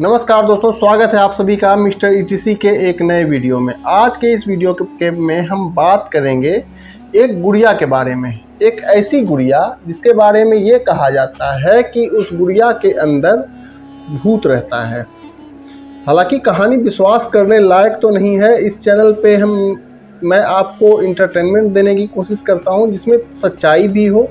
नमस्कार दोस्तों, स्वागत है आप सभी का मिस्टर ईटीसी के एक नए वीडियो में। आज के इस वीडियो में हम बात करेंगे एक गुड़िया के बारे में। एक ऐसी गुड़िया जिसके बारे में ये कहा जाता है कि उस गुड़िया के अंदर भूत रहता है। हालांकि कहानी विश्वास करने लायक तो नहीं है। इस चैनल पे मैं आपको इंटरटेनमेंट देने की कोशिश करता हूँ जिसमें सच्चाई भी हो,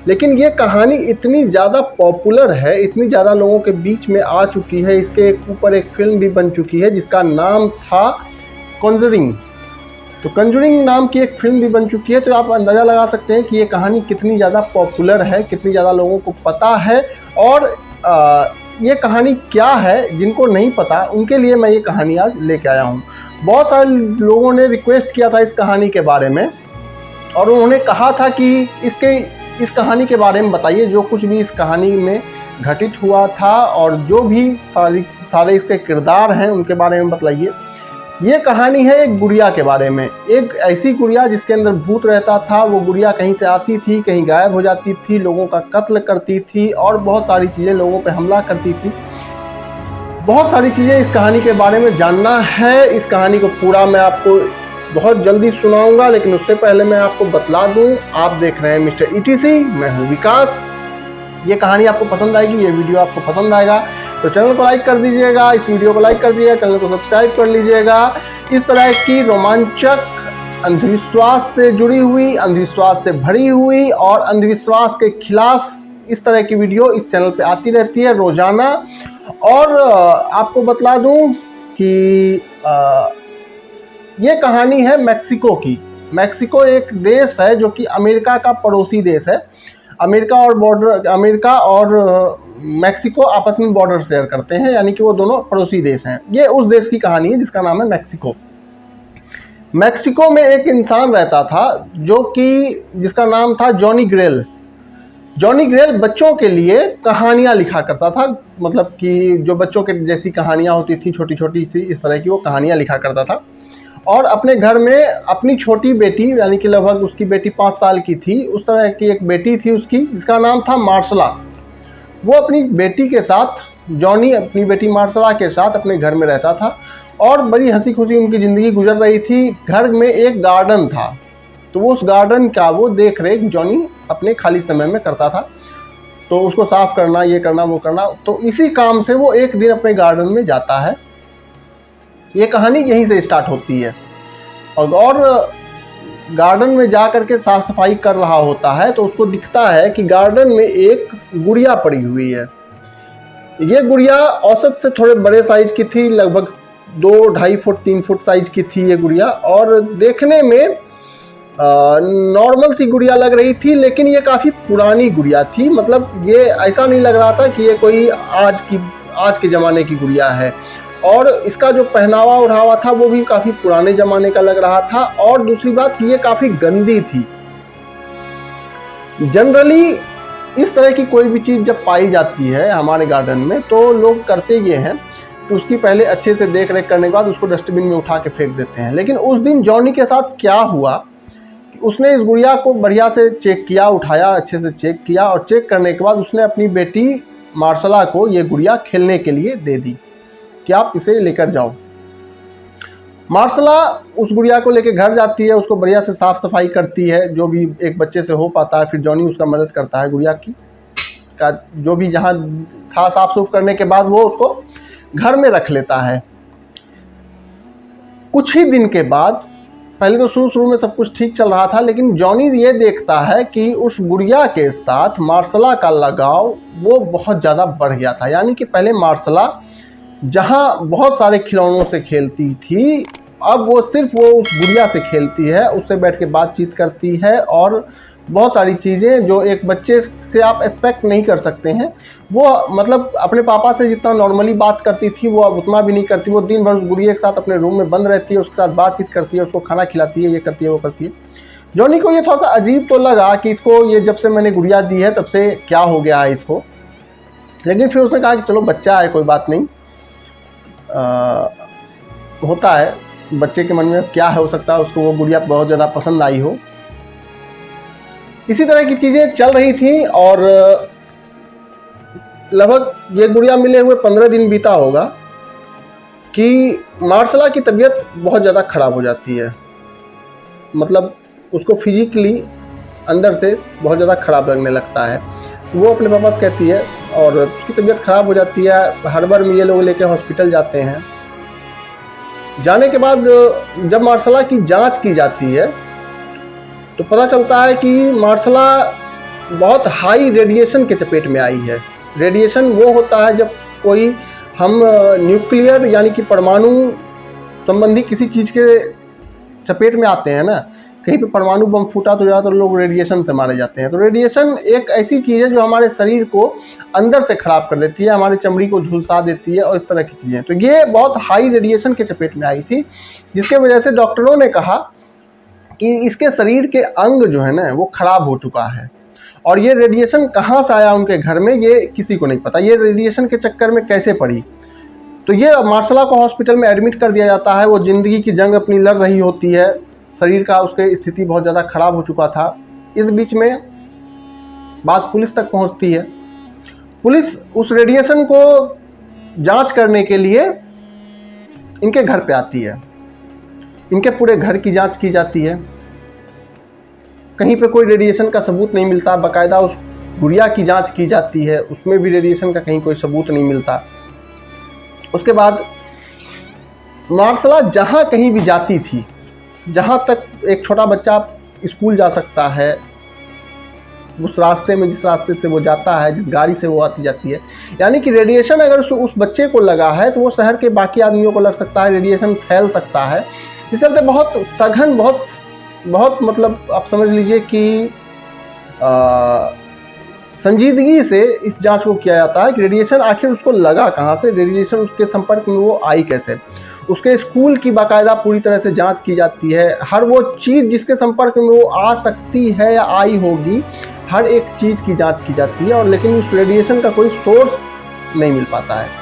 लेकिन ये कहानी इतनी ज़्यादा पॉपुलर है, इतनी ज़्यादा लोगों के बीच में आ चुकी है, इसके ऊपर एक फिल्म भी बन चुकी है जिसका नाम था कॉन्जरिंग। तो कॉन्जरिंग नाम की एक फिल्म भी बन चुकी है। तो आप अंदाज़ा लगा सकते हैं कि ये कहानी कितनी ज़्यादा पॉपुलर है, कितनी ज़्यादा लोगों को पता है। और ये कहानी क्या है, जिनको नहीं पता उनके लिए मैं ये कहानी आज लेके आया हूँ। बहुत सारे लोगों ने रिक्वेस्ट किया था इस कहानी के बारे में और उन्होंने कहा था कि इस कहानी के बारे में बताइए, जो कुछ भी इस कहानी में घटित हुआ था और जो भी सारे इसके किरदार हैं उनके बारे में बताइए। ये कहानी है एक गुड़िया के बारे में, एक ऐसी गुड़िया जिसके अंदर भूत रहता था। वो गुड़िया कहीं से आती थी, कहीं गायब हो जाती थी, लोगों का कत्ल करती थी और बहुत सारी चीज़ें, लोगों पे हमला करती थी। बहुत सारी चीज़ें इस कहानी के बारे में जानना है। इस कहानी को पूरा मैं आपको बहुत जल्दी सुनाऊंगा, लेकिन उससे पहले मैं आपको बतला दूं, आप देख रहे हैं मिस्टर ईटीसी, मैं हूं विकास। ये कहानी आपको पसंद आएगी, ये वीडियो आपको पसंद आएगा तो चैनल को लाइक कर दीजिएगा, इस वीडियो को लाइक कर दीजिएगा, चैनल को सब्सक्राइब कर लीजिएगा। इस तरह की रोमांचक, अंधविश्वास से जुड़ी हुई, अंधविश्वास से भरी हुई और अंधविश्वास के खिलाफ इस तरह की वीडियो इस चैनल पे आती रहती है रोजाना। और आपको बतला दूं कि ये कहानी है मैक्सिको की। मैक्सिको एक देश है जो कि अमेरिका का पड़ोसी देश है। अमेरिका और मैक्सिको आपस में बॉर्डर शेयर करते हैं, यानी कि वो दोनों पड़ोसी देश हैं। ये उस देश की कहानी है जिसका नाम है मैक्सिको। मैक्सिको में एक इंसान रहता था जिसका नाम था जॉनी ग्रेल। जॉनी ग्रेल बच्चों के लिए कहानियाँ लिखा करता था, मतलब कि जो बच्चों के जैसी कहानियाँ होती थी, छोटी छोटी सी, इस तरह की वो कहानियाँ लिखा करता था। और अपने घर में अपनी छोटी बेटी, यानी कि लगभग उसकी बेटी 5 साल की थी, उस तरह की एक बेटी थी उसकी, जिसका नाम था मार्शला। वो अपनी बेटी के साथ, जॉनी अपनी बेटी मार्शला के साथ अपने घर में रहता था और बड़ी हंसी खुशी उनकी ज़िंदगी गुजर रही थी। घर में एक गार्डन था, तो वो उस गार्डन का वो देख रेख जॉनी अपने खाली समय में करता था। तो उसको साफ करना, ये करना, वो करना, तो इसी काम से वो एक दिन अपने गार्डन में जाता है। ये कहानी यहीं से स्टार्ट होती है। और गार्डन में जा कर के साफ सफाई कर रहा होता है तो उसको दिखता है कि गार्डन में एक गुड़िया पड़ी हुई है। ये गुड़िया औसत से थोड़े बड़े साइज की थी, लगभग 2-2.5 फुट 3 फुट साइज की थी ये गुड़िया। और देखने में नॉर्मल सी गुड़िया लग रही थी, लेकिन ये काफ़ी पुरानी गुड़िया थी। मतलब ये ऐसा नहीं लग रहा था कि ये कोई आज के ज़माने की गुड़िया है। और इसका जो पहनावा ओढ़ावा था वो भी काफ़ी पुराने ज़माने का लग रहा था। और दूसरी बात, ये काफ़ी गंदी थी। जनरली इस तरह की कोई भी चीज़ जब पाई जाती है हमारे गार्डन में तो लोग करते ये हैं कि उसकी पहले अच्छे से देख रेख करने के बाद उसको डस्टबिन में उठा के फेंक देते हैं। लेकिन उस दिन जॉनी के साथ क्या हुआ, उसने इस गुड़िया को बढ़िया से चेक किया, उठाया, अच्छे से चेक किया और चेक करने के बाद उसने अपनी बेटी मार्शला को ये गुड़िया खेलने के लिए दे दी कि आप इसे लेकर जाओ। मार्शला उस गुड़िया को लेकर घर जाती है, उसको बढ़िया से साफ सफाई करती है, जो भी एक बच्चे से हो पाता है। फिर जॉनी उसका मदद करता है, गुड़िया का जो भी जहाँ था साफ सुफ करने के बाद वो उसको घर में रख लेता है। कुछ ही दिन के बाद, पहले तो शुरू में सब कुछ ठीक चल रहा था, लेकिन जॉनी ये देखता है कि उस गुड़िया के साथ मार्शला का लगाव वो बहुत ज़्यादा बढ़ गया था। यानी कि पहले मार्शला जहाँ बहुत सारे खिलौनों से खेलती थी, अब वो सिर्फ उस गुड़िया से खेलती है, उससे बैठ के बातचीत करती है और बहुत सारी चीज़ें जो एक बच्चे से आप एक्सपेक्ट नहीं कर सकते हैं। वो मतलब अपने पापा से जितना नॉर्मली बात करती थी वो अब उतना भी नहीं करती। वो दिन भर उस गुड़िया के साथ अपने रूम में बंद रहती है, उसके साथ बातचीत करती है, उसको खाना खिलाती है, ये करती है, वो करती है। जॉनी को ये थोड़ा सा अजीब तो लगा कि इसको ये जब से मैंने गुड़िया दी है तब से क्या हो गया है इसको। लेकिन फिर उसने कहा कि चलो बच्चा है, कोई बात नहीं, होता है, बच्चे के मन में क्या हो सकता है, उसको वो गुड़िया बहुत ज़्यादा पसंद आई हो। इसी तरह की चीज़ें चल रही थी और लगभग ये गुड़िया मिले हुए 15 दिन बीता होगा। कि मार्सला की तबीयत बहुत ज़्यादा ख़राब हो जाती है, मतलब उसको फिजिकली अंदर से बहुत ज़्यादा ख़राब लगने लगता है। वो अपने पापा से कहती है और उसकी तबीयत ख़राब हो जाती है। हर बार में ये लोग लेके हॉस्पिटल जाते हैं। जाने के बाद जब मार्सला की जांच की जाती है तो पता चलता है कि मार्सला बहुत हाई रेडिएशन के चपेट में आई है। रेडिएशन वो होता है जब कोई हम न्यूक्लियर यानी कि परमाणु संबंधी किसी चीज़ के चपेट में आते हैं ना, कहीं पे परमाणु बम फूटा तो ज़्यादातर लोग रेडिएशन से मारे जाते हैं। तो रेडिएशन एक ऐसी चीज़ है जो हमारे शरीर को अंदर से ख़राब कर देती है, हमारी चमड़ी को झुलसा देती है और इस तरह की चीज़ें। तो ये बहुत हाई रेडिएशन के चपेट में आई थी, जिसके वजह से डॉक्टरों ने कहा कि इसके शरीर के अंग जो है ना वो ख़राब हो चुका है। और ये रेडिएशन कहाँ से आया उनके घर में ये किसी को नहीं पता, ये रेडिएशन के चक्कर में कैसे पड़ी। तो ये मार्सला को हॉस्पिटल में एडमिट कर दिया जाता है। वो ज़िंदगी की जंग अपनी लड़ रही होती है, शरीर का उसके स्थिति बहुत ज़्यादा ख़राब हो चुका था। इस बीच में बात पुलिस तक पहुंचती है। पुलिस उस रेडिएशन को जांच करने के लिए इनके घर पे आती है। इनके पूरे घर की जांच की जाती है, कहीं पे कोई रेडिएशन का सबूत नहीं मिलता। बाकायदा उस गुड़िया की जांच की जाती है, उसमें भी रेडिएशन का कहीं कोई सबूत नहीं मिलता। उसके बाद मार्सला जहाँ कहीं भी जाती थी, जहाँ तक एक छोटा बच्चा स्कूल जा सकता है, उस रास्ते में जिस रास्ते से वो जाता है, जिस गाड़ी से वो आती जाती है, यानी कि रेडिएशन अगर उस बच्चे को लगा है तो वो शहर के बाकी आदमियों को लग सकता है, रेडिएशन फैल सकता है। इस चलते बहुत सघन, बहुत मतलब आप समझ लीजिए कि संजीदगी से इस जांच को किया जाता है कि रेडिएशन आखिर उसको लगा कहाँ से, रेडिएशन उसके संपर्क में वो आई कैसे। उसके स्कूल की बाकायदा पूरी तरह से जांच की जाती है। हर वो चीज़ जिसके संपर्क में वो आ सकती है या आई होगी, हर एक चीज़ की जांच की जाती है, और लेकिन उस रेडिएशन का कोई सोर्स नहीं मिल पाता है।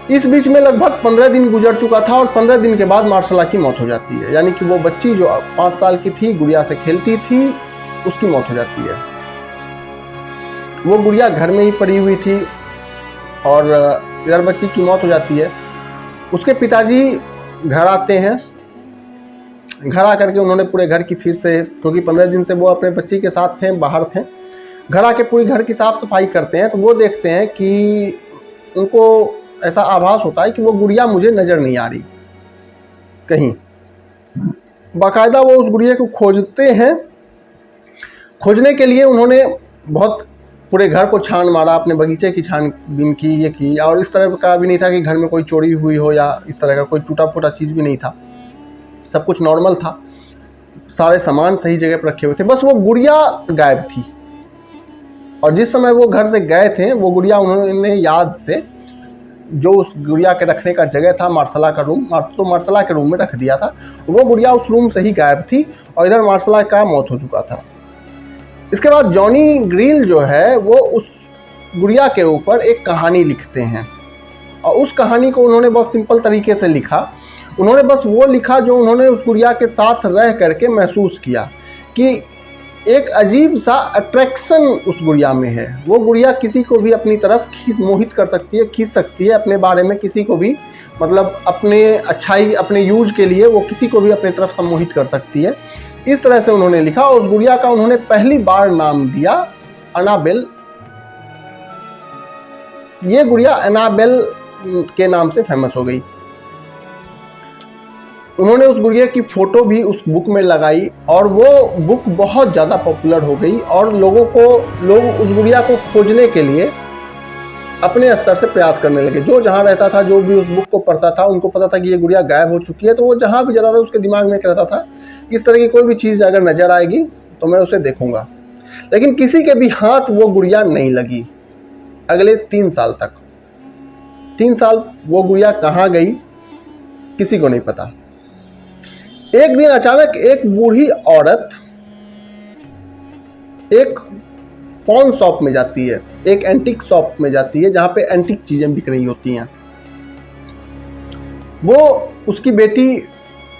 इस बीच में लगभग 15 दिन गुजर चुका था और 15 दिन के बाद मार्सला की मौत हो जाती है। यानी कि वो बच्ची जो 5 साल की थी, गुड़िया से खेलती थी, उसकी मौत हो जाती है। वो गुड़िया घर में ही पड़ी हुई थी और इधर बच्ची की मौत हो जाती है। उसके पिताजी घर आते हैं। घर आकर के उन्होंने पूरे घर की फिर से, क्योंकि 15 दिन से वो अपने बच्ची के साथ थे, बाहर थे, घर आके पूरी घर की साफ सफाई करते हैं। तो वो देखते हैं कि उनको ऐसा आभास होता है कि वो गुड़िया मुझे नज़र नहीं आ रही कहीं। बाकायदा वो उस गुड़िया को खोजते हैं। खोजने के लिए उन्होंने बहुत पूरे घर को छान मारा, अपने बगीचे की छानबीन की, ये की, और इस तरह का भी नहीं था कि घर में कोई चोरी हुई हो या इस तरह का कोई टूटा फूटा चीज़ भी नहीं था। सब कुछ नॉर्मल था, सारे सामान सही जगह पर रखे हुए थे, बस वो गुड़िया गायब थी। और जिस समय वो घर से गए थे, वो गुड़िया उन्होंने याद से जो उस गुड़िया के रखने का जगह था, मार्सला का रूम, तो मार्सला के रूम में रख दिया था। वो गुड़िया उस रूम से ही गायब थी और इधर मार्सला का मौत हो चुका था। इसके बाद जॉनी ग्रील जो है वो उस गुड़िया के ऊपर एक कहानी लिखते हैं, और उस कहानी को उन्होंने बहुत सिंपल तरीके से लिखा। उन्होंने बस वो लिखा जो उन्होंने उस गुड़िया के साथ रह करके महसूस किया कि एक अजीब सा अट्रैक्शन उस गुड़िया में है। वो गुड़िया किसी को भी अपनी तरफ मोहित कर सकती है, खींच सकती है अपने बारे में, किसी को भी, मतलब अपने अच्छाई, अपने यूज के लिए वो किसी को भी अपनी तरफ सम्मोहित कर सकती है। इस तरह से उन्होंने लिखा। उस गुड़िया का उन्होंने पहली बार नाम दिया एनाबेल। ये गुड़िया एनाबेल के नाम से फेमस हो गई। उन्होंने उस गुड़िया की फ़ोटो भी उस बुक में लगाई और वो बुक बहुत ज़्यादा पॉपुलर हो गई और लोग उस गुड़िया को खोजने के लिए अपने स्तर से प्रयास करने लगे। जो जहाँ रहता था, जो भी उस बुक को पढ़ता था, उनको पता था कि ये गुड़िया गायब हो चुकी है, तो वो जहाँ भी जाता था उसके दिमाग में एक रहता था इस तरह की कोई भी चीज़ अगर नज़र आएगी तो मैं उसे देखूंगा। लेकिन किसी के भी हाथ वो गुड़िया नहीं लगी अगले 3 साल तक। 3 साल वो गुड़िया कहाँ गई किसी को नहीं पता। एक दिन अचानक एक बूढ़ी औरत एक पॉन शॉप में जाती है, एक एंटीक शॉप में जाती है जहां पे एंटीक चीजें बिक रही होती हैं। वो उसकी बेटी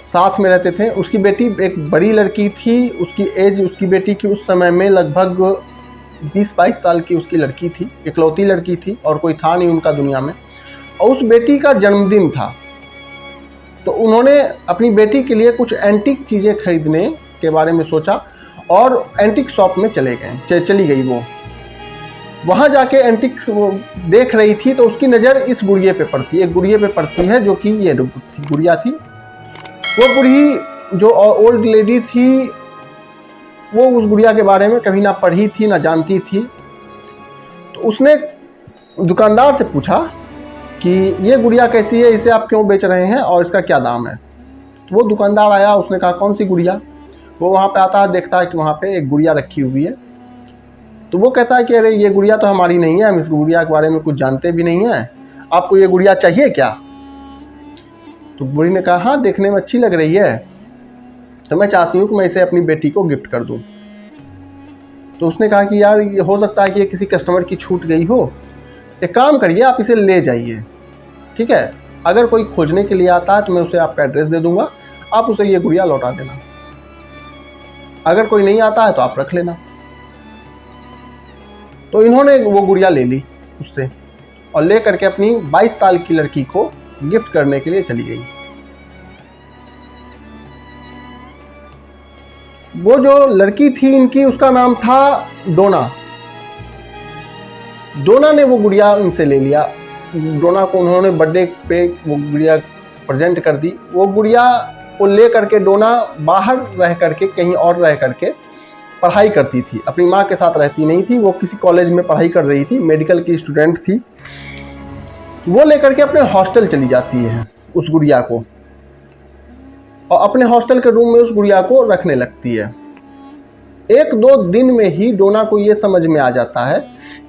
साथ में रहते थे। उसकी बेटी एक बड़ी लड़की थी, उसकी एज उसकी बेटी की उस समय में लगभग 20-22 साल की उसकी लड़की थी, इकलौती लड़की थी और कोई था नहीं उनका दुनिया में। और उस बेटी का जन्मदिन था। तो उन्होंने अपनी बेटी के लिए कुछ एंटीक चीज़ें खरीदने के बारे में सोचा और एंटीक शॉप में चली गई। वो वहाँ जाके एंटीक्स वो देख रही थी तो उसकी नज़र इस गुड़िया पे पड़ती है। एक गुड़िया पे पड़ती है जो कि ये गुड़िया थी। वो बूढ़ी जो ओल्ड लेडी थी वो उस गुड़िया के बारे में कभी ना पढ़ी थी ना जानती थी। तो उसने दुकानदार से पूछा कि ये गुड़िया कैसी है, इसे आप क्यों बेच रहे हैं और इसका क्या दाम है। तो वो दुकानदार आया, उसने कहा कौन सी गुड़िया। वो वहाँ पे आता है, देखता है कि वहाँ पे एक गुड़िया रखी हुई है। तो वो कहता है कि अरे ये गुड़िया तो हमारी नहीं है, हम इस गुड़िया के बारे में कुछ जानते भी नहीं हैं, आपको ये गुड़िया चाहिए क्या। तो बूढ़ी ने कहा हाँ देखने में अच्छी लग रही है, तो मैं चाहती हूँ कि मैं इसे अपनी बेटी को गिफ्ट कर दूँ। तो उसने कहा कि यार ये हो सकता है कि ये किसी कस्टमर की छूट गई हो, एक काम करिए आप इसे ले जाइए, ठीक है, अगर कोई खोजने के लिए आता है तो मैं उसे आपका एड्रेस दे दूंगा, आप उसे ये गुड़िया लौटा देना, अगर कोई नहीं आता है तो आप रख लेना। तो इन्होंने वो गुड़िया ले ली उससे और ले करके अपनी 22 साल की लड़की को गिफ्ट करने के लिए चली गई। वो जो लड़की थी इनकी, उसका नाम था डोना। डोना ने वो गुड़िया इनसे ले लिया। डोना को उन्होंने बर्थडे पे वो गुड़िया प्रेजेंट कर दी। वो गुड़िया को ले करके डोना बाहर रह करके, कहीं और रह करके पढ़ाई करती थी, अपनी माँ के साथ रहती नहीं थी। वो किसी कॉलेज में पढ़ाई कर रही थी, मेडिकल की स्टूडेंट थी। वो लेकर के अपने हॉस्टल चली जाती है उस गुड़िया को और अपने हॉस्टल के रूम में उस गुड़िया को रखने लगती है। 1-2 दिन में ही डोना को ये समझ में आ जाता है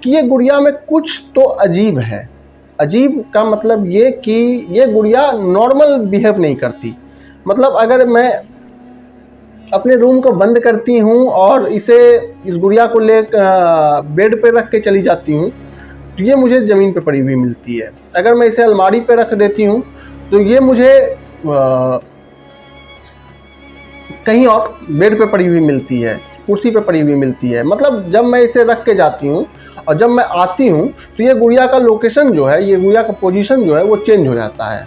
कि ये गुड़िया में कुछ तो अजीब है। अजीब का मतलब ये कि ये गुड़िया नॉर्मल बिहेव नहीं करती। मतलब अगर मैं अपने रूम को बंद करती हूँ और इस गुड़िया को ले बेड पे रख के चली जाती हूँ तो ये मुझे ज़मीन पे पड़ी हुई मिलती है। अगर मैं इसे अलमारी पे रख देती हूँ तो ये मुझे कहीं और बेड पे पड़ी हुई मिलती है, कुर्सी पे पड़ी हुई मिलती है। मतलब जब मैं इसे रख के जाती हूँ और जब मैं आती हूँ तो ये गुड़िया का लोकेशन जो है, ये गुड़िया का पोजीशन जो है वो चेंज हो जाता है।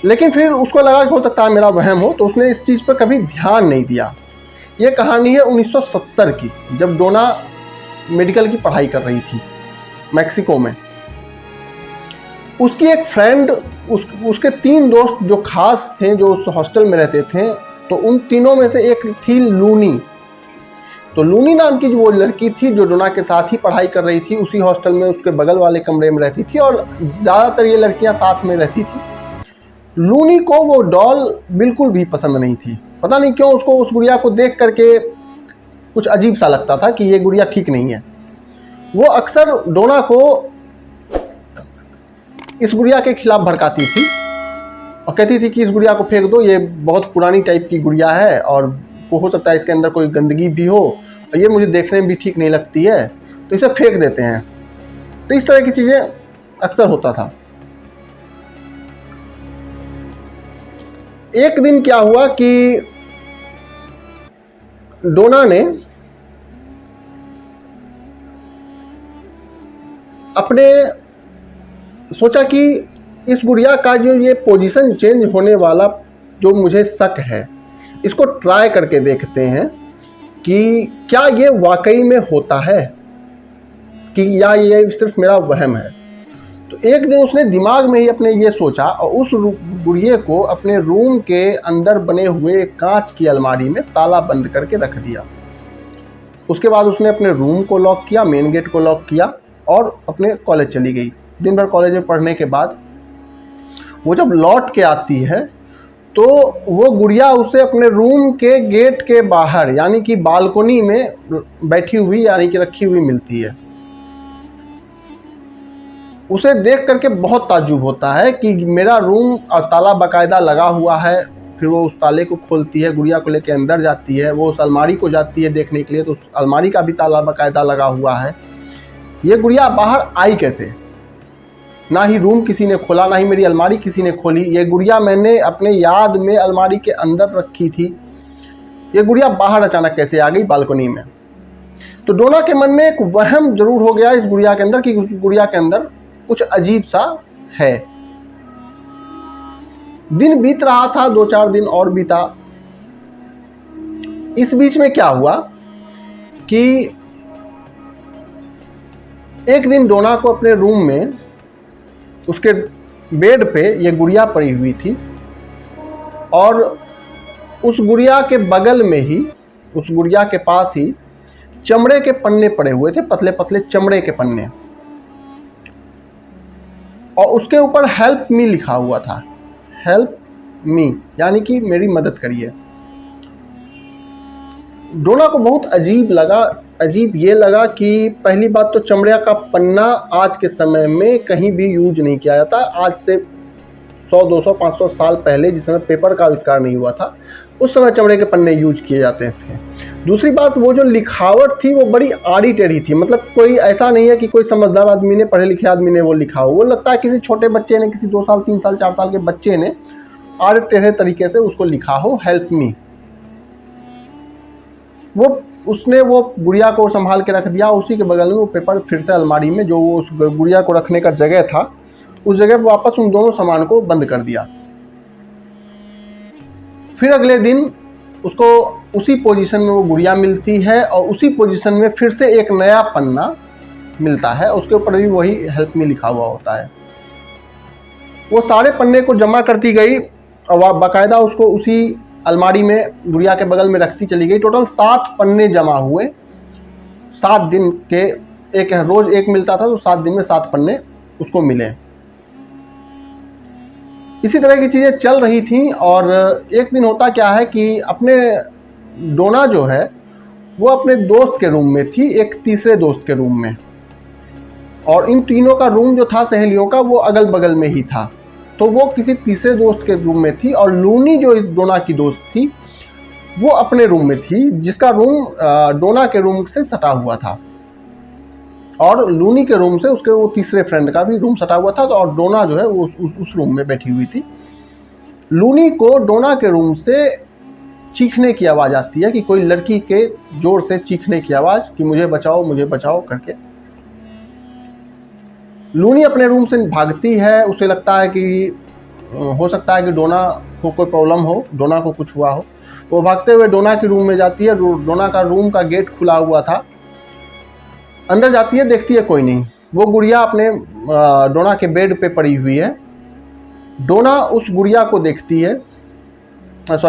लेकिन फिर उसको लगा कि हो सकता है मेरा वहम हो, तो उसने इस चीज़ पर कभी ध्यान नहीं दिया। ये कहानी है 1970 की, जब डोना मेडिकल की पढ़ाई कर रही थी मैक्सिको में। उसकी एक फ्रेंड, उसके 3 दोस्त जो खास थे, जो उस हॉस्टल में रहते थे, तो उन तीनों में से एक थी लूनी। तो लूनी नाम की जो वो लड़की थी जो डोना के साथ ही पढ़ाई कर रही थी, उसी हॉस्टल में उसके बगल वाले कमरे में रहती थी और ज़्यादातर ये लड़कियां साथ में रहती थी। लूनी को वो डॉल बिल्कुल भी पसंद नहीं थी। पता नहीं क्यों उसको उस गुड़िया को देख करके कुछ अजीब सा लगता था कि ये गुड़िया ठीक नहीं है। वो अक्सर डोना को इस गुड़िया के खिलाफ भड़काती थी और कहती थी कि इस गुड़िया को फेंक दो, ये बहुत पुरानी टाइप की गुड़िया है और वो हो सकता है इसके अंदर कोई गंदगी भी हो और ये मुझे देखने में भी ठीक नहीं लगती है, तो इसे फेंक देते हैं। तो इस तरह की चीज़ें अक्सर होता था। एक दिन क्या हुआ कि डोना ने अपने सोचा कि इस गुड़िया का जो ये पोजीशन चेंज होने वाला जो मुझे शक है, इसको ट्राई करके देखते हैं कि क्या ये वाकई में होता है कि या ये सिर्फ मेरा वहम है। तो एक दिन उसने दिमाग में ही अपने ये सोचा और उस गुड़िया को अपने रूम के अंदर बने हुए कांच की अलमारी में ताला बंद करके रख दिया। उसके बाद उसने अपने रूम को लॉक किया, मेन गेट को लॉक किया और अपने कॉलेज चली गई। दिन भर कॉलेज में पढ़ने के बाद वो जब लौट के आती है तो वो गुड़िया उसे अपने रूम के गेट के बाहर यानी कि बालकोनी में बैठी हुई यानी कि रखी हुई मिलती है। उसे देख करके बहुत ताज्जुब होता है कि मेरा रूम और ताला बाकायदा लगा हुआ है। फिर वो उस ताले को खोलती है, गुड़िया को लेकर अंदर जाती है, वो उस अलमारी को जाती है देखने के लिए, तो उस अलमारी का भी ताला बाकायदा लगा हुआ है। ये गुड़िया बाहर आई कैसे? ना ही रूम किसी ने खोला, ना ही मेरी अलमारी किसी ने खोली। ये गुड़िया मैंने अपने याद में अलमारी के अंदर रखी थी, ये गुड़िया बाहर अचानक कैसे आ गई बालकनी में? तो डोना के मन में एक वहम जरूर हो गया इस गुड़िया के अंदर कि उस गुड़िया के अंदर कुछ अजीब सा है। दिन बीत रहा था, 2-4 दिन और बीता। इस बीच में क्या हुआ कि एक दिन डोना को अपने रूम में उसके बेड पे ये गुड़िया पड़ी हुई थी और उस गुड़िया के बगल में ही, उस गुड़िया के पास ही चमड़े के पन्ने पड़े हुए थे, पतले पतले चमड़े के पन्ने, और उसके ऊपर हेल्प मी लिखा हुआ था। हेल्प मी यानी कि मेरी मदद करिए। डोना को बहुत अजीब लगा। अजीब ये लगा कि पहली बात तो चमड़े का पन्ना आज के समय में कहीं भी यूज नहीं किया जाता। आज से 100, 200, 500 साल पहले, जिस समय पेपर का आविष्कार नहीं हुआ था, उस समय चमड़े के पन्ने यूज किए जाते थे। दूसरी बात, वो जो लिखावट थी वो बड़ी आड़ी टेढ़ी थी। मतलब कोई ऐसा नहीं है कि कोई समझदार आदमी ने, पढ़े लिखे आदमी ने वो लिखा हो। वो लगता है किसी छोटे बच्चे ने, किसी 2 साल, 3 साल, 4 साल के बच्चे ने आड़े टेढ़े तरीके से उसको लिखा हो, हेल्प मी। उसने वो गुड़िया को संभाल के रख दिया। उसी के बगल में वो पेपर फिर से अलमारी में, जो वो उस गुड़िया को रखने का जगह था, उस जगह पर वापस उन दोनों सामान को बंद कर दिया। फिर अगले दिन उसको उसी पोजीशन में वो गुड़िया मिलती है और उसी पोजीशन में फिर से एक नया पन्ना मिलता है, उसके ऊपर भी वही हेल्प मी लिखा हुआ होता है। वो सारे पन्ने को जमा करती गई और बाकायदा उसको उसी अलमारी में गुड़िया के बगल में रखती चली गई। टोटल 7 पन्ने जमा हुए। 7 दिन के, एक रोज एक मिलता था, तो 7 दिन में 7 पन्ने उसको मिले। इसी तरह की चीज़ें चल रही थी। और एक दिन होता क्या है कि अपने डोना जो है वो अपने दोस्त के रूम में थी, एक तीसरे दोस्त के रूम में, और इन तीनों का रूम जो था सहेलियों का, वो अगल बगल में ही था। तो वो किसी तीसरे दोस्त के रूम में थी और लूनी जो इस डोना की दोस्त थी वो अपने रूम में थी, जिसका रूम डोना के रूम से सटा हुआ था। और लूनी के रूम से उसके वो तीसरे फ्रेंड का भी रूम सटा हुआ था। तो और डोना जो है वो उस रूम में बैठी हुई थी। लूनी को डोना के रूम से चीखने की आवाज़ आती है, कि कोई लड़की के जोर से चीखने की आवाज़, कि मुझे बचाओ करके। लूनी अपने रूम से भागती है। उसे लगता है कि हो सकता है कि डोना को कोई प्रॉब्लम हो, डोना को कुछ हुआ हो। वो भागते हुए डोना के रूम में जाती है। डोना का रूम का गेट खुला हुआ था। अंदर जाती है, देखती है कोई नहीं। वो गुड़िया अपने डोना के बेड पे पड़ी हुई है। डोना उस गुड़िया को देखती है,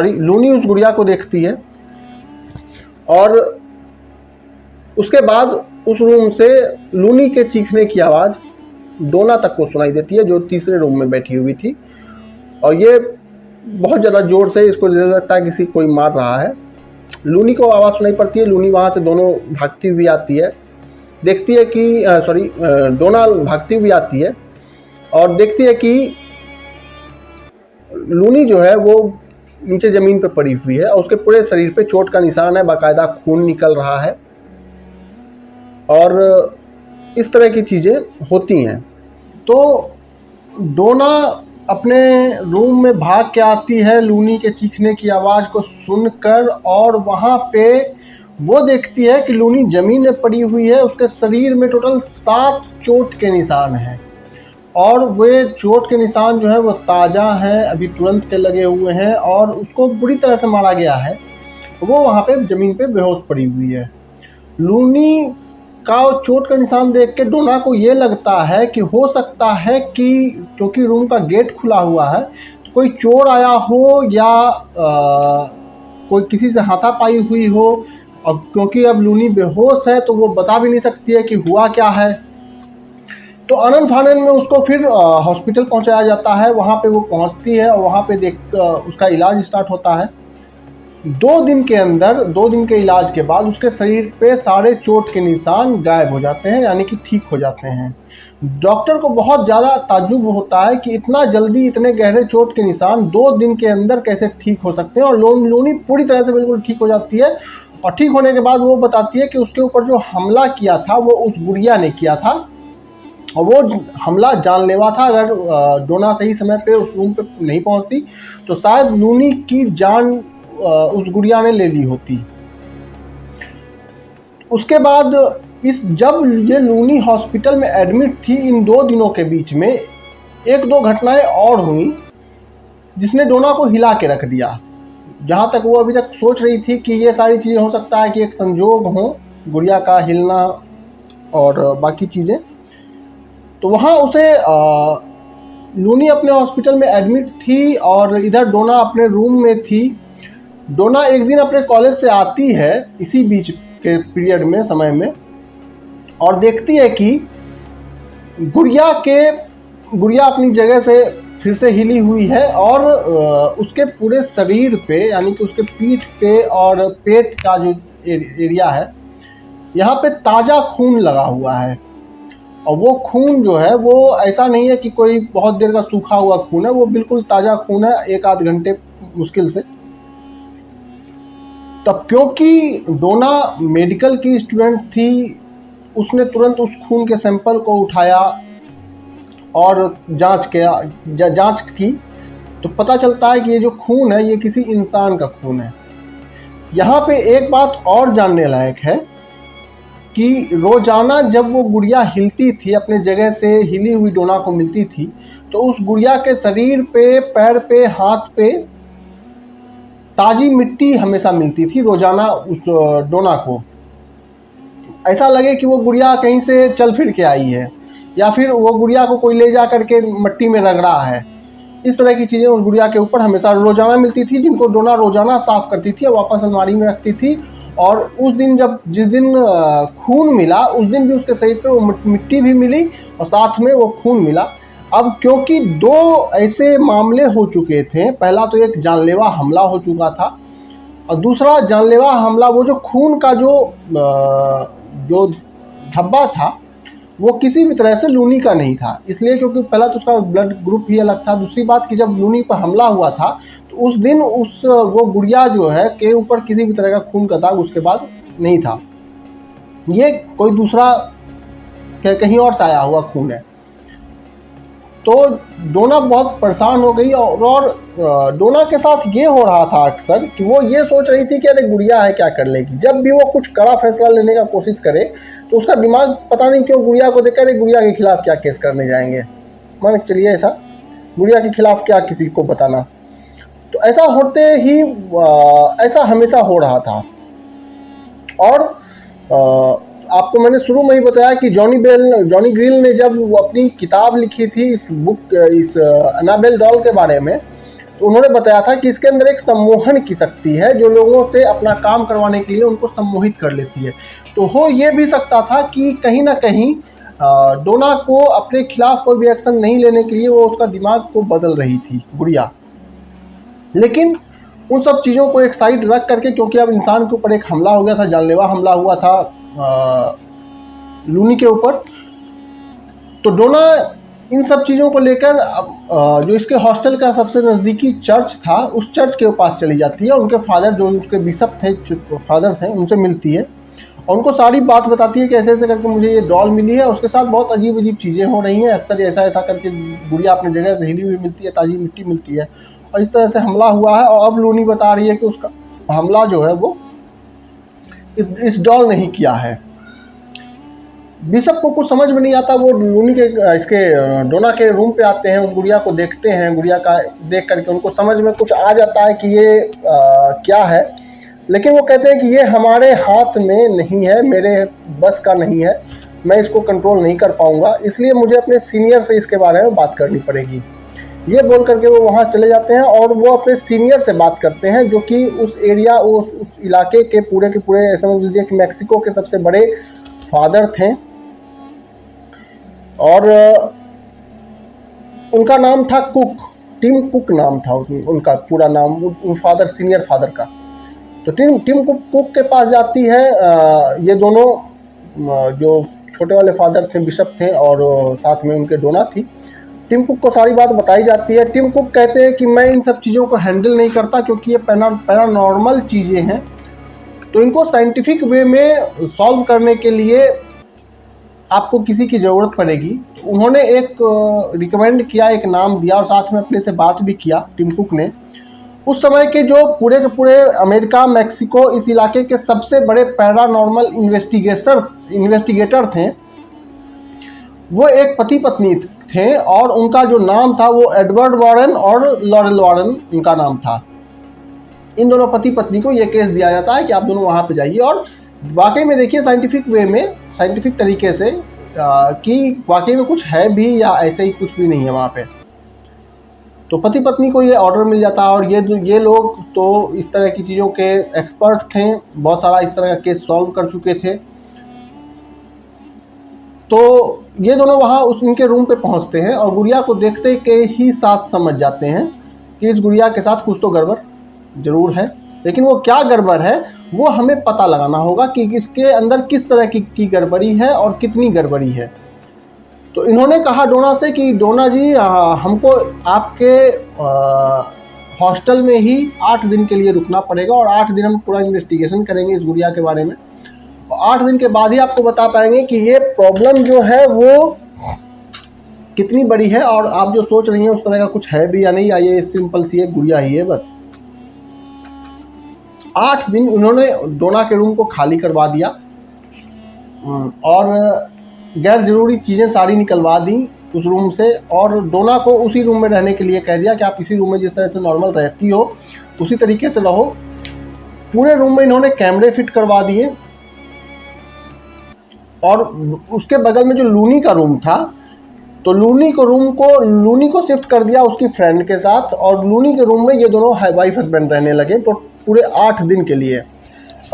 लूनी उस गुड़िया को देखती है और उसके बाद उस रूम से लूनी के चीखने की आवाज़ डोना तक को सुनाई देती है, जो तीसरे रूम में बैठी हुई थी। और ये बहुत ज़्यादा ज़ोर से, इसको लगता है किसी कोई मार रहा है। लूनी को आवाज़ सुनाई पड़ती है। लूनी वहाँ से दोनों भागती हुई आती है, देखती है कि डोना भागती हुई आती है और देखती है कि लूनी जो है वो नीचे ज़मीन पे पड़ी हुई है और उसके पूरे शरीर पे चोट का निशान है, बाकायदा खून निकल रहा है और इस तरह की चीज़ें होती हैं। तो डोना अपने रूम में भाग के आती है लूनी के चीखने की आवाज़ को सुनकर, और वहाँ पे वो देखती है कि लूनी ज़मीन में पड़ी हुई है। उसके शरीर में टोटल 7 चोट के निशान हैं और वे चोट के निशान जो है वो ताज़ा हैं, अभी तुरंत के लगे हुए हैं और उसको बुरी तरह से मारा गया है। वो वहाँ पे ज़मीन पे बेहोश पड़ी हुई है। लूनी का चोट का निशान देख के डोना को ये लगता है कि हो सकता है कि क्योंकि रूम का गेट खुला हुआ है तो कोई चोर आया हो या कोई किसी से हाथापाई हुई हो। और क्योंकि अब लूनी बेहोश है तो वो बता भी नहीं सकती है कि हुआ क्या है। तो आनन फानन में उसको फिर हॉस्पिटल पहुंचाया जाता है। वहाँ पे वो पहुंचती है और वहाँ पे उसका इलाज स्टार्ट होता है। 2 दिन के अंदर, 2 दिन के इलाज के बाद उसके शरीर पे सारे चोट के निशान गायब हो जाते हैं, यानी कि ठीक हो जाते हैं। डॉक्टर को बहुत ज़्यादा ताज्जुब होता है कि इतना जल्दी इतने गहरे चोट के निशान 2 दिन के अंदर कैसे ठीक हो सकते हैं। और लूनी पूरी तरह से बिल्कुल ठीक हो जाती है और ठीक होने के बाद वो बताती है कि उसके ऊपर जो हमला किया था वो उस गुड़िया ने किया था और वो हमला जानलेवा था। अगर डोना सही समय पे उस रूम पे नहीं पहुंचती तो शायद लूनी की जान उस गुड़िया ने ले ली होती। उसके बाद जब ये लूनी हॉस्पिटल में एडमिट थी, इन 2 दिनों के बीच में एक दो घटनाएं और हुई जिसने डोना को हिला के रख दिया। जहाँ तक वो अभी तक सोच रही थी कि ये सारी चीज़ें हो सकता है कि एक संजोग हो, गुड़िया का हिलना और बाकी चीज़ें, तो वहाँ उसे लूनी अपने हॉस्पिटल में एडमिट थी और इधर डोना अपने रूम में थी। डोना एक दिन अपने कॉलेज से आती है इसी बीच के पीरियड में, समय में, और देखती है कि गुड़िया अपनी जगह से फिर से हिली हुई है और उसके पूरे शरीर पे, यानी कि उसके पीठ पे और पेट का जो एरिया है, यहाँ पे ताज़ा खून लगा हुआ है। और वो खून जो है वो ऐसा नहीं है कि कोई बहुत देर का सूखा हुआ खून है, वो बिल्कुल ताज़ा खून है, एक आध घंटे मुश्किल से। तब क्योंकि डोना मेडिकल की स्टूडेंट थी, उसने तुरंत उस खून के सैंपल को उठाया और जांच की, तो पता चलता है कि ये जो खून है ये किसी इंसान का खून है। यहाँ पे एक बात और जानने लायक है कि रोजाना जब वो गुड़िया हिलती थी, अपने जगह से हिली हुई डोना को मिलती थी, तो उस गुड़िया के शरीर पे, पैर पे, हाथ पे ताज़ी मिट्टी हमेशा मिलती थी रोजाना उस डोना को। ऐसा लगे कि वो गुड़िया कहीं से चल फिर के आई है या फिर वो गुड़िया को कोई ले जा करके मट्टी में रगड़ा है। इस तरह की चीज़ें उस गुड़िया के ऊपर हमेशा रोजाना मिलती थी, जिनको डोना रोजाना साफ करती थी और वापस अलमारी में रखती थी। और उस दिन जिस दिन खून मिला, उस दिन भी उसके शरीर पे वो मिट्टी भी मिली और साथ में वो खून मिला। अब क्योंकि दो ऐसे मामले हो चुके थे, पहला तो एक जानलेवा हमला हो चुका था और दूसरा जानलेवा हमला, वो जो खून का जो धब्बा था वो किसी भी तरह से लूनी का नहीं था। इसलिए क्योंकि पहला तो उसका ब्लड ग्रुप ही अलग था, दूसरी बात कि जब लूनी पर हमला हुआ था तो उस दिन वो गुड़िया जो है के ऊपर किसी भी तरह का खून का दाग उसके बाद नहीं था। ये कोई दूसरा कहीं और से आया हुआ खून है। तो डोना बहुत परेशान हो गई और डोना के साथ ये हो रहा था अक्सर कि वो ये सोच रही थी कि अरे गुड़िया है, क्या कर लेगी। जब भी वो कुछ कड़ा फैसला लेने का कोशिश करे तो उसका दिमाग पता नहीं क्यों गुड़िया को देखकर अरे गुड़िया के खिलाफ क्या केस करने जाएंगे, मान के चलिए ऐसा, गुड़िया के खिलाफ क्या किसी को बताना। तो ऐसा होते ही ऐसा हमेशा हो रहा था। और आपको मैंने शुरू में ही बताया कि जॉनी ग्रिल ने जब वो अपनी किताब लिखी थी इस एनाबेल डॉल के बारे में, तो उन्होंने बताया था कि इसके अंदर एक सम्मोहन की शक्ति है जो लोगों से अपना काम करवाने के लिए उनको सम्मोहित कर लेती है। तो हो ये भी सकता था कि कहीं ना कहीं डोना को अपने खिलाफ कोई भी एक्शन नहीं लेने के लिए वो उसका दिमाग को बदल रही थी गुड़िया। लेकिन उन सब चीज़ों को एक साइड रख करके, क्योंकि अब इंसान के ऊपर एक हमला हो गया था, जानलेवा हमला हुआ था लूनी के ऊपर, तो डोना इन सब चीज़ों को लेकर जो इसके हॉस्टल का सबसे नज़दीकी चर्च था उस चर्च के पास चली जाती है। उनके फादर, जो उसके बिशप थे, फादर थे, उनसे मिलती है और उनको सारी बात बताती है कि ऐसे ऐसे करके मुझे ये डॉल मिली है, उसके साथ बहुत अजीब अजीब चीज़ें हो रही हैं, अक्सर ऐसा ऐसा करके गुड़िया अपनी जगह से हिली हुई मिलती है, ताज़ी मिट्टी मिलती है, और इस तरह से हमला हुआ है। और अब लूनी बता रही है कि उसका हमला जो है वो इस डॉल नहीं किया है। बिशप को कुछ समझ में नहीं आता, वो लूनी के इसके डोना के रूम पे आते हैं, उस गुड़िया को देखते हैं, गुड़िया का देख करके उनको समझ में कुछ आ जाता है कि ये क्या है, लेकिन वो कहते हैं कि ये हमारे हाथ में नहीं है, मेरे बस का नहीं है, मैं इसको कंट्रोल नहीं कर पाऊंगा, इसलिए मुझे अपने सीनियर से इसके बारे में बात करनी पड़ेगी। ये बोल करके वो वहाँ चले जाते हैं और वो अपने सीनियर से बात करते हैं, जो कि उस एरिया, उस इलाके के पूरे समझ लीजिए कि मैक्सिको के सबसे बड़े फादर थे। और उनका नाम था कुक, टिम कुक नाम था उनका पूरा नाम, उन फादर, सीनियर फादर का। तो टिम कुक के पास जाती है। ये दोनों जो छोटे वाले फादर थे, बिशप थे, और साथ में उनके डोना थी। टिम कुक को सारी बात बताई जाती है। टिम कुक कहते हैं कि मैं इन सब चीज़ों को हैंडल नहीं करता क्योंकि ये पैरानॉर्मल चीज़ें हैं, तो इनको साइंटिफिक वे में सॉल्व करने के लिए आपको किसी की ज़रूरत पड़ेगी। तो उन्होंने एक रिकमेंड किया, एक नाम दिया और साथ में अपने से बात भी किया टिम कुक ने। उस समय के जो पूरे के पूरे अमेरिका, मैक्सिको, इस इलाके के सबसे बड़े पैरानॉर्मल इन्वेस्टिगेटर थे, वो एक पति पत्नी थे और उनका जो नाम था वो एडवर्ड वॉरेन और लॉरेल वॉरेन उनका नाम था। इन दोनों पति पत्नी को ये केस दिया जाता है कि आप दोनों वहाँ पे जाइए, और वाकई में देखिए साइंटिफिक वे में, साइंटिफिक तरीके से कि वाकई में कुछ है भी या ऐसे ही कुछ भी नहीं है वहाँ पे। तो पति पत्नी को ये ऑर्डर मिल जाता है, और ये लोग तो इस तरह की चीज़ों के एक्सपर्ट थे, बहुत सारा इस तरह का केस सॉल्व कर चुके थे। तो ये दोनों वहाँ उनके रूम पे पहुँचते हैं और गुड़िया को देखते के ही साथ समझ जाते हैं कि इस गुड़िया के साथ कुछ तो गड़बड़ ज़रूर है, लेकिन वो क्या गड़बड़ है वो हमें पता लगाना होगा कि इसके अंदर किस तरह की गड़बड़ी है और कितनी गड़बड़ी है। तो इन्होंने कहा डोना से कि डोना जी हमको आपके हॉस्टल में ही 8 दिन के लिए रुकना पड़ेगा, और 8 दिन हम पूरा इन्वेस्टिगेशन करेंगे इस गुड़िया के बारे में, और 8 दिन के बाद ही आपको बता पाएंगे कि ये प्रॉब्लम जो है वो कितनी बड़ी है, और आप जो सोच रही हैं उस तरह का कुछ है भी या नहीं, या ये सिंपल सी एक गुड़िया ही है बस। 8 दिन उन्होंने डोना के रूम को खाली करवा दिया और गैर ज़रूरी चीज़ें सारी निकलवा दी उस रूम से, और डोना को उसी रूम में रहने के लिए कह दिया कि आप इसी रूम में जिस तरह से नॉर्मल रहती हो उसी तरीके से रहो। पूरे रूम में इन्होंने कैमरे फिट करवा दिए, और उसके बगल में जो लूनी का रूम था, तो लूनी को शिफ्ट कर दिया उसकी फ्रेंड के साथ, और लूनी के रूम में ये दोनों वाइफ हस्बैंड रहने लगे तो पूरे 8 दिन के लिए।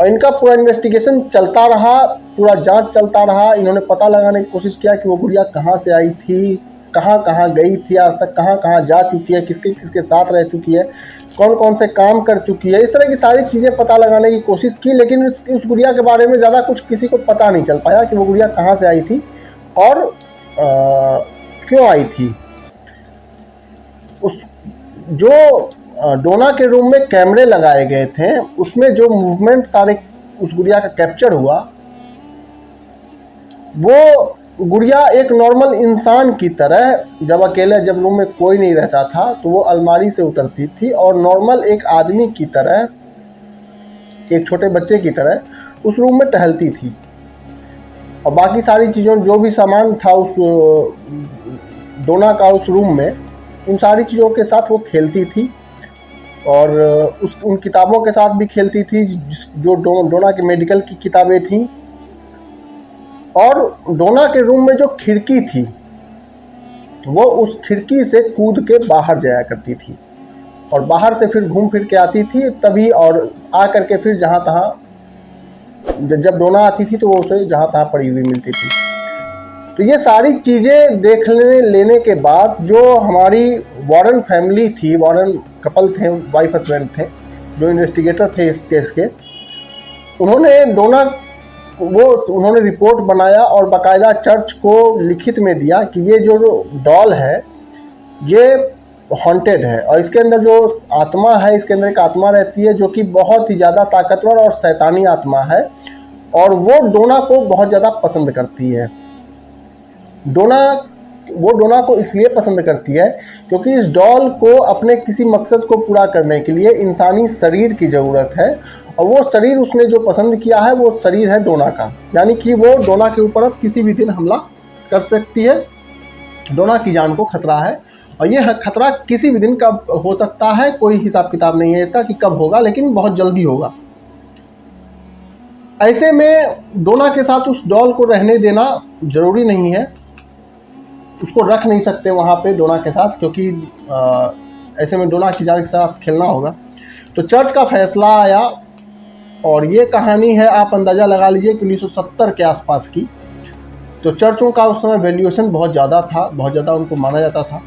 और इनका पूरा इन्वेस्टिगेशन चलता रहा, पूरा जांच चलता रहा। इन्होंने पता लगाने की कोशिश किया कि वो गुड़िया कहाँ से आई थी, कहाँ कहाँ गई थी, आज तक कहाँ कहाँ जा चुकी है, किसके किसके साथ रह चुकी है, कौन कौन से काम कर चुकी है, इस तरह की सारी चीज़ें पता लगाने की कोशिश की। लेकिन उस गुड़िया के बारे में ज़्यादा कुछ किसी को पता नहीं चल पाया कि वो गुड़िया कहाँ से आई थी और क्यों आई थी। उस जो डोना के रूम में कैमरे लगाए गए थे उसमें जो मूवमेंट सारे उस गुड़िया का कैप्चर हुआ, वो गुड़िया एक नॉर्मल इंसान की तरह जब रूम में कोई नहीं रहता था तो वो अलमारी से उतरती थी और नॉर्मल एक आदमी की तरह, एक छोटे बच्चे की तरह उस रूम में टहलती थी, और बाकी सारी चीज़ों जो भी सामान था उस डोना का उस रूम में, उन सारी चीज़ों के साथ वो खेलती थी, और उन किताबों के साथ भी खेलती थी जो डोना के मेडिकल की किताबें थीं। और डोना के रूम में जो खिड़की थी वो उस खिड़की से कूद के बाहर जाया करती थी, और बाहर से फिर घूम फिर के आती थी तभी, और आ करके फिर जहाँ तहाँ जब डोना आती थी तो वो उसे जहाँ तहाँ पड़ी हुई मिलती थी। तो ये सारी चीज़ें देखने लेने के बाद जो हमारी वॉरेन फैमिली थी, वॉरेन कपल थे, वाइफ हस्बैंड थे, जो इन्वेस्टिगेटर थे इस केस के, उन्होंने रिपोर्ट बनाया और बाकायदा चर्च को लिखित में दिया कि ये जो डॉल है ये हॉन्टेड है, और इसके अंदर जो आत्मा है, इसके अंदर एक आत्मा रहती है जो कि बहुत ही ज़्यादा ताकतवर और शैतानी आत्मा है, और वो डोना को बहुत ज़्यादा पसंद करती है। वो डोना को इसलिए पसंद करती है क्योंकि इस डॉल को अपने किसी मकसद को पूरा करने के लिए इंसानी शरीर की ज़रूरत है, और वो शरीर उसने जो पसंद किया है वो शरीर है डोना का, यानी कि वो डोना के ऊपर अब किसी भी दिन हमला कर सकती है। डोना की जान को खतरा है, और ये खतरा किसी भी दिन कब हो सकता है, कोई हिसाब किताब नहीं है इसका कि कब होगा, लेकिन बहुत जल्दी होगा। ऐसे में डोना के साथ उस डॉल को रहने देना ज़रूरी नहीं है, उसको रख नहीं सकते वहाँ पे डोना के साथ, क्योंकि ऐसे में डोना की जान के साथ खेलना होगा। तो चर्च का फैसला आया, और ये कहानी है, आप अंदाज़ा लगा लीजिए कि 1970 के आसपास की। तो चर्चों का उस समय वैल्यूएशन बहुत ज़्यादा था, बहुत ज़्यादा उनको माना जाता था।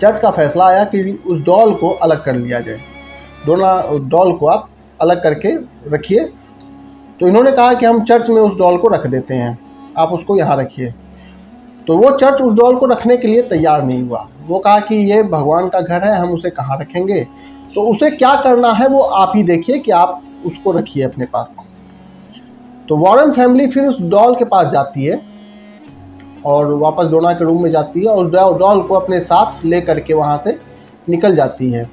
चर्च का फैसला आया कि उस डॉल को अलग कर लिया जाए, डॉल को आप अलग करके रखिए। तो इन्होंने कहा कि हम चर्च में उस डॉल को रख देते हैं, आप उसको यहाँ रखिए। तो वो चर्च उस डॉल को रखने के लिए तैयार नहीं हुआ। वो कहा कि ये भगवान का घर है, हम उसे कहाँ रखेंगे, तो उसे क्या करना है वो आप ही देखिए कि आप उसको रखिए अपने पास। तो वॉरेन फैमिली फिर उस डॉल के पास जाती है और वापस डोना के रूम में जाती है, और उस डॉल को अपने साथ ले करके वहाँ से निकल जाती है।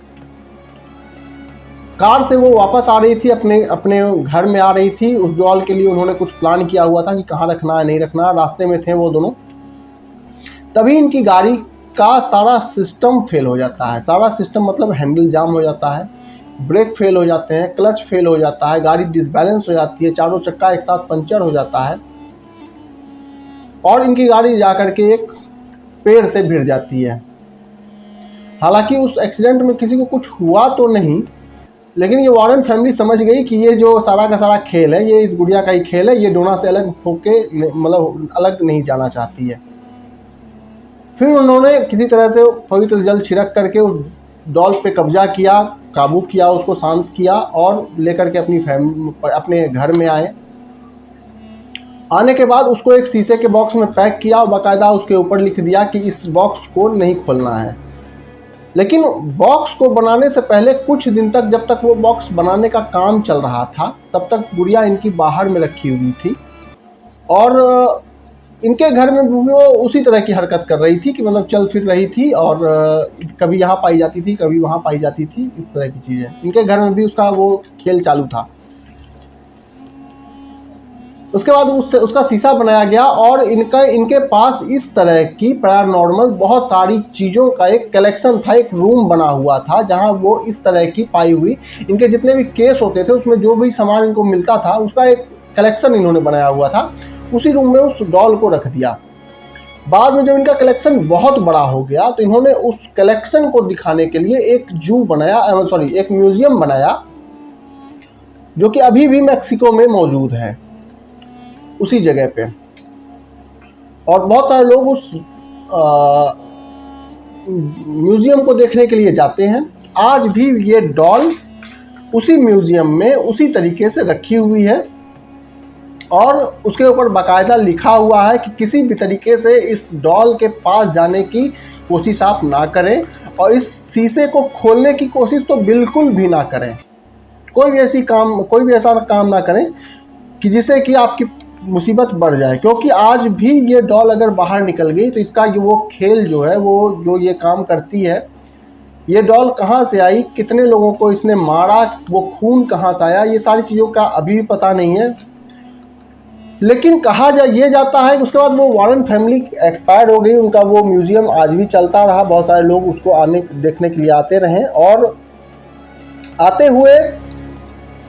कार से वो वापस आ रही थी, अपने घर में आ रही थी। उस डॉल के लिए उन्होंने कुछ प्लान किया हुआ था कि कहाँ रखना है नहीं रखना। रास्ते में थे वो दोनों, तभी इनकी गाड़ी का सारा सिस्टम फेल हो जाता है। सारा सिस्टम मतलब हैंडल जाम हो जाता है, ब्रेक फेल हो जाते हैं, क्लच फेल हो जाता है, गाड़ी डिसबैलेंस हो जाती है, चारों चक्का एक साथ पंचर हो जाता है और इनकी गाड़ी जाकर के एक पेड़ से भिड़ जाती है। हालांकि उस एक्सीडेंट में किसी को कुछ हुआ तो नहीं, लेकिन ये वारन फैमिली समझ गई कि ये जो सारा का सारा खेल है ये इस गुड़िया का ही खेल है, ये डोना से अलग होके मतलब अलग नहीं जाना चाहती है। फिर उन्होंने किसी तरह से पवित्र जल छिड़क करके उस डॉल पे कब्जा किया, काबू किया, उसको शांत किया और लेकर के अपने घर में आए। आने के बाद उसको एक शीशे के बॉक्स में पैक किया और बाकायदा उसके ऊपर लिख दिया कि इस बॉक्स को नहीं खोलना है। लेकिन बॉक्स को बनाने से पहले कुछ दिन तक, जब तक वो बॉक्स बनाने का काम चल रहा था, तब तक गुड़िया इनकी बाहर में रखी हुई थी और इनके घर में वो उसी तरह की हरकत कर रही थी कि मतलब चल फिर रही थी और कभी यहाँ पाई जाती थी, कभी वहाँ पाई जाती थी, इस तरह की चीज़ें। इनके घर में भी उसका वो खेल चालू था। उसके बाद उसका शीशा बनाया गया और इनके पास इस तरह की पैरानॉर्मल बहुत सारी चीज़ों का एक कलेक्शन था, एक रूम बना हुआ था जहां वो इस तरह की पाई हुई इनके जितने भी केस होते थे उसमें जो भी सामान इनको मिलता था उसका एक कलेक्शन इन्होंने बनाया हुआ था। उसी रूम में उस डॉल को रख दिया। बाद में जब इनका कलेक्शन बहुत बड़ा हो गया तो इन्होंने उस कलेक्शन को दिखाने के लिए एक एक म्यूजियम बनाया जो कि अभी भी मैक्सिको में मौजूद है उसी जगह पे। और बहुत सारे लोग उस म्यूजियम को देखने के लिए जाते हैं। आज भी ये डॉल उसी म्यूजियम में उसी तरीके से रखी हुई है और उसके ऊपर बाकायदा लिखा हुआ है कि किसी भी तरीके से इस डॉल के पास जाने की कोशिश आप ना करें और इस शीशे को खोलने की कोशिश तो बिल्कुल भी ना करें। कोई भी ऐसा काम ना करें कि जिससे कि आपकी मुसीबत बढ़ जाए, क्योंकि आज भी ये डॉल अगर बाहर निकल गई तो इसका वो खेल जो है, वो जो ये काम करती है, ये डॉल कहाँ से आई, कितने लोगों को इसने मारा, वो खून कहाँ से आया, ये सारी चीज़ों का अभी भी पता नहीं है। लेकिन कहा ये जाता है कि उसके बाद वो वारन फैमिली एक्सपायर हो गई, उनका वो म्यूजियम आज भी चलता रहा, बहुत सारे लोग उसको देखने के लिए आते रहे। और आते हुए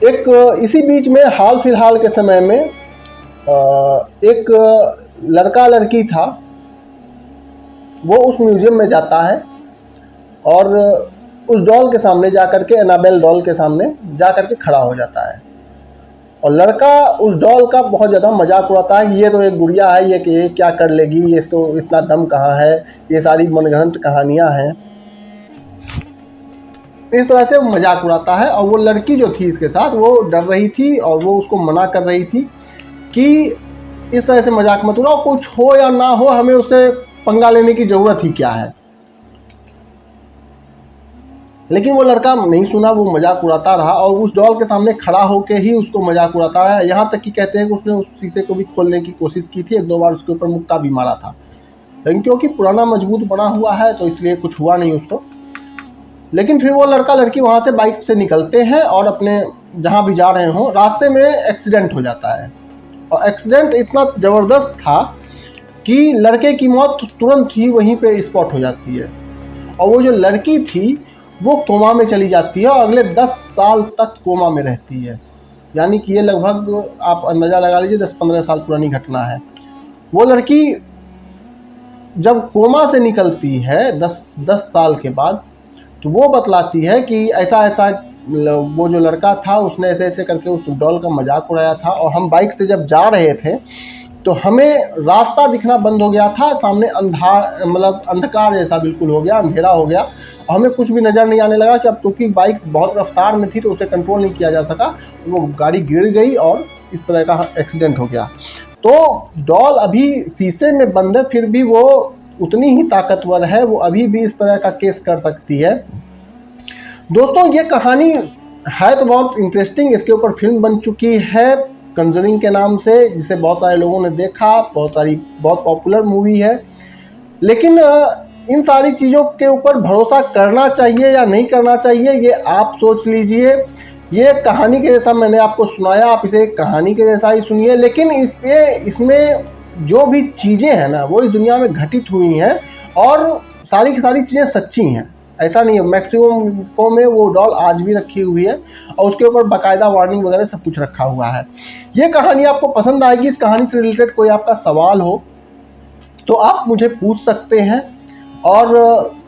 एक इसी बीच में हाल फिलहाल के समय में एक लड़का लड़की था, वो उस म्यूजियम में जाता है और उस डॉल के सामने जाकर के, एनाबेल डॉल के सामने जाकर के खड़ा हो जाता है और लड़का उस डॉल का बहुत ज़्यादा मजाक उड़ाता है कि ये तो एक गुड़िया है, ये क्या कर लेगी, ये इसको इतना दम कहाँ है, ये सारी मनगढ़ंत कहानियाँ हैं, इस तरह से मजाक उड़ाता है। और वो लड़की जो थी इसके साथ, वो डर रही थी और वो उसको मना कर रही थी कि इस तरह से मजाक मत उड़ाओ, कुछ हो या ना हो हमें उससे पंगा लेने की ज़रूरत ही क्या है। लेकिन वो लड़का नहीं सुना, वो मजाक उड़ाता रहा और उस डॉल के सामने खड़ा होकर ही उसको मजाक उड़ाता रहा। यहाँ तक कि कहते हैं कि उसने उस शीशे को भी खोलने की कोशिश की थी, 1-2 बार उसके ऊपर मुक्का भी मारा था, लेकिन क्योंकि पुराना मजबूत बना हुआ है तो इसलिए कुछ हुआ नहीं उसको। लेकिन फिर वो लड़का लड़की वहाँ से बाइक से निकलते हैं और अपने जहाँ भी जा रहे हों, रास्ते में एक्सीडेंट हो जाता है और एक्सीडेंट इतना ज़बरदस्त था कि लड़के की मौत तुरंत ही वहीं पे स्पॉट हो जाती है और वो जो लड़की थी वो कोमा में चली जाती है और अगले 10 साल तक कोमा में रहती है। यानी कि ये लगभग आप अंदाज़ा लगा लीजिए 10-15 साल पुरानी घटना है। वो लड़की जब कोमा से निकलती है 10 साल के बाद, तो वो बतलाती है कि ऐसा ऐसा वो जो लड़का था उसने ऐसे ऐसे करके उस डॉल का मजाक उड़ाया था और हम बाइक से जब जा रहे थे तो हमें रास्ता दिखना बंद हो गया था, सामने अंधकार जैसा बिल्कुल हो गया, अंधेरा हो गया, हमें कुछ भी नज़र नहीं आने लगा कि अब क्योंकि बाइक बहुत रफ्तार में थी तो उसे कंट्रोल नहीं किया जा सका, वो गाड़ी गिर गई और इस तरह का एक्सीडेंट हो गया। तो डॉल अभी शीशे में बंद है, फिर भी वो उतनी ही ताकतवर है, वो अभी भी इस तरह का केस कर सकती है। दोस्तों ये कहानी है तो बहुत इंटरेस्टिंग, इसके ऊपर फिल्म बन चुकी है कंजरिंग के नाम से, जिसे बहुत सारे लोगों ने देखा, बहुत पॉपुलर मूवी है। लेकिन इन सारी चीज़ों के ऊपर भरोसा करना चाहिए या नहीं करना चाहिए ये आप सोच लीजिए। ये कहानी के जैसा मैंने आपको सुनाया, आप इसे एक कहानी के जैसा ही सुनिए, लेकिन इसमें जो भी चीज़ें हैं ना वो इस दुनिया में घटित हुई हैं और सारी की सारी चीज़ें सच्ची हैं। ऐसा नहीं है, मैक्सिमम में वो डॉल आज भी रखी हुई है और उसके ऊपर बाकायदा वार्निंग वगैरह सब कुछ रखा हुआ है। ये कहानी आपको पसंद आएगी। इस कहानी से रिलेटेड कोई आपका सवाल हो तो आप मुझे पूछ सकते हैं, और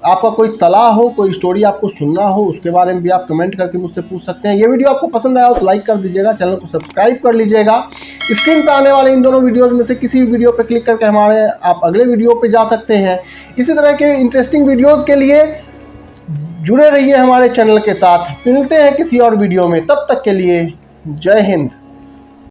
आपका कोई सलाह हो, कोई स्टोरी आपको सुनना हो, उसके बारे में भी आप कमेंट करके मुझसे पूछ सकते हैं। ये वीडियो आपको पसंद आया हो तो लाइक कर दीजिएगा, चैनल को सब्सक्राइब कर लीजिएगा। स्क्रीन पर आने वाले इन दोनों वीडियोस में से किसी वीडियो पर क्लिक करके आप अगले वीडियो पे जा सकते हैं। इसी तरह के इंटरेस्टिंग वीडियोस के लिए जुड़े रहिए हमारे चैनल के साथ। मिलते हैं किसी और वीडियो में, तब तक के लिए जय हिंद।